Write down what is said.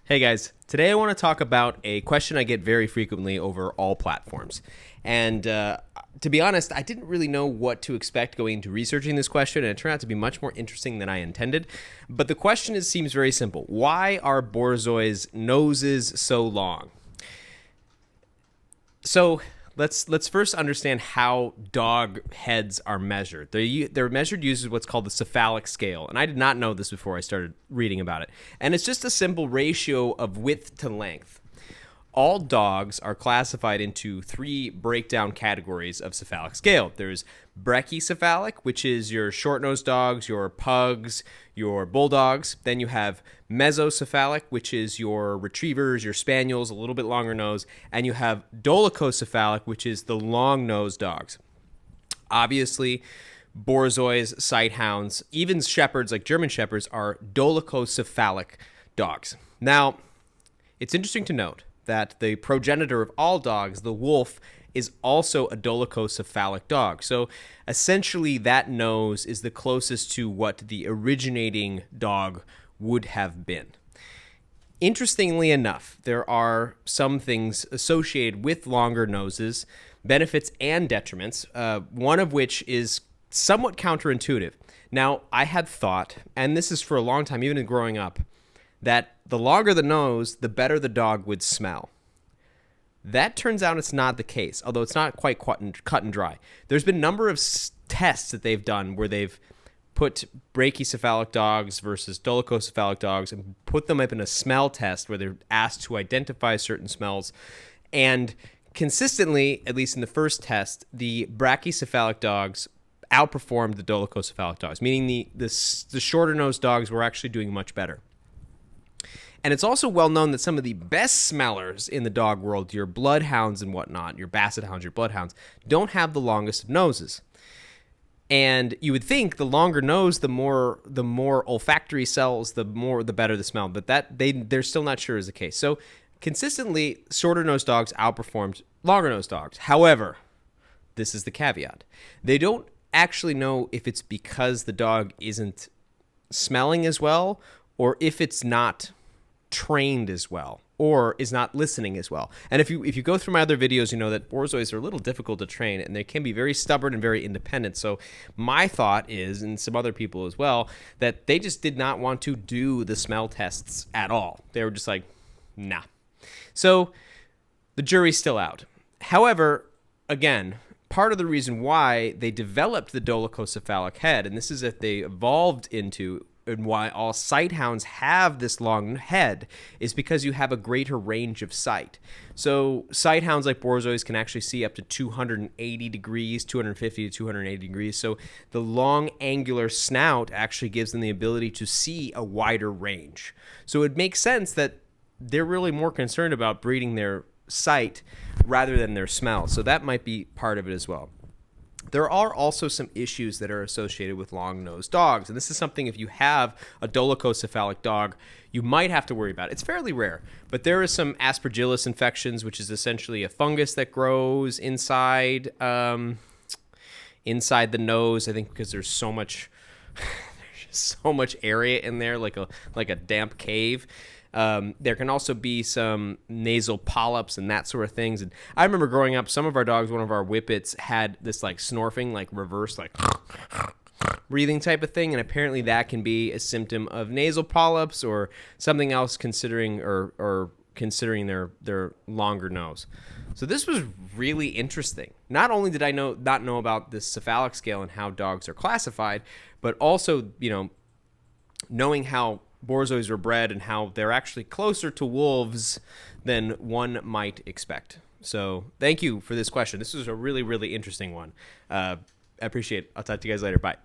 Hey guys, today I want to talk about a question I get very frequently over all platforms. And to be honest, I didn't really know what to expect going into researching this question, and it turned out to be much more interesting than I intended. But the question seems very simple. Why are Borzois' noses so long? So let's first understand how dog heads are measured. They're measured using what's called the cephalic scale, and I did not know this before I started reading about it. And it's just a simple ratio of width to length. All dogs are classified into three breakdown categories of cephalic scale. There's brachycephalic, which is your short-nosed dogs, your pugs, your bulldogs. Then you have mesocephalic, which is your retrievers, your spaniels, a little bit longer nose. And you have dolichocephalic, which is the long-nosed dogs. Obviously, borzois, sighthounds, even shepherds like German shepherds are dolichocephalic dogs. Now, it's interesting to note that the progenitor of all dogs, the wolf, is also a dolichocephalic dog. So essentially that nose is the closest to what the originating dog would have been. Interestingly enough, there are some things associated with longer noses, benefits and detriments, one of which is somewhat counterintuitive. Now, I had thought, and this is for a long time, even in growing up, that the longer the nose, the better the dog would smell. That turns out it's not the case, although it's not quite cut and dry. There's been a number of tests that they've done where they've put brachycephalic dogs versus dolichocephalic dogs and put them up in a smell test where they're asked to identify certain smells. And consistently, at least in the first test, the brachycephalic dogs outperformed the dolichocephalic dogs, meaning the shorter-nosed dogs were actually doing much better. And it's also well known that some of the best smellers in the dog world, your bloodhounds and whatnot, your basset hounds, your bloodhounds, don't have the longest of noses. And you would think the longer nose, the more olfactory cells, the better the smell. But they're still not sure is the case. So consistently, shorter nosed dogs outperformed longer nosed dogs. However, this is the caveat. They don't actually know if it's because the dog isn't smelling as well or if it's not trained as well or is not listening as well. And if you go through my other videos, you know that borzois are a little difficult to train and they can be very stubborn and very independent. So my thought is, and some other people as well, that they just did not want to do the smell tests at all. They were just like, nah. So the jury's still out. However, again, part of the reason why they developed the dolichocephalic head, and this is that they evolved into and why all sighthounds have this long head, is because you have a greater range of sight. So sighthounds like borzois can actually see up to 280 degrees, 250 to 280 degrees. So the long angular snout actually gives them the ability to see a wider range. So it makes sense that they're really more concerned about breeding their sight rather than their smell. So that might be part of it as well. There are also some issues that are associated with long-nosed dogs, and this is something if you have a dolichocephalic dog, you might have to worry about. It's fairly rare, but there is some Aspergillus infections, which is essentially a fungus that grows inside the nose. I think because there's so much area in there, like a damp cave. There can also be some nasal polyps and that sort of things. And I remember growing up, some of our dogs, one of our whippets, had this like snorfing, like reverse, like breathing type of thing. And apparently that can be a symptom of nasal polyps or something else considering their longer nose. So this was really interesting. Not only did I not know about this cephalic scale and how dogs are classified, but also, knowing how borzois were bred and how they're actually closer to wolves than one might expect. So thank you for this question. This was a really, really interesting one. I appreciate it. I'll talk to you guys later. Bye.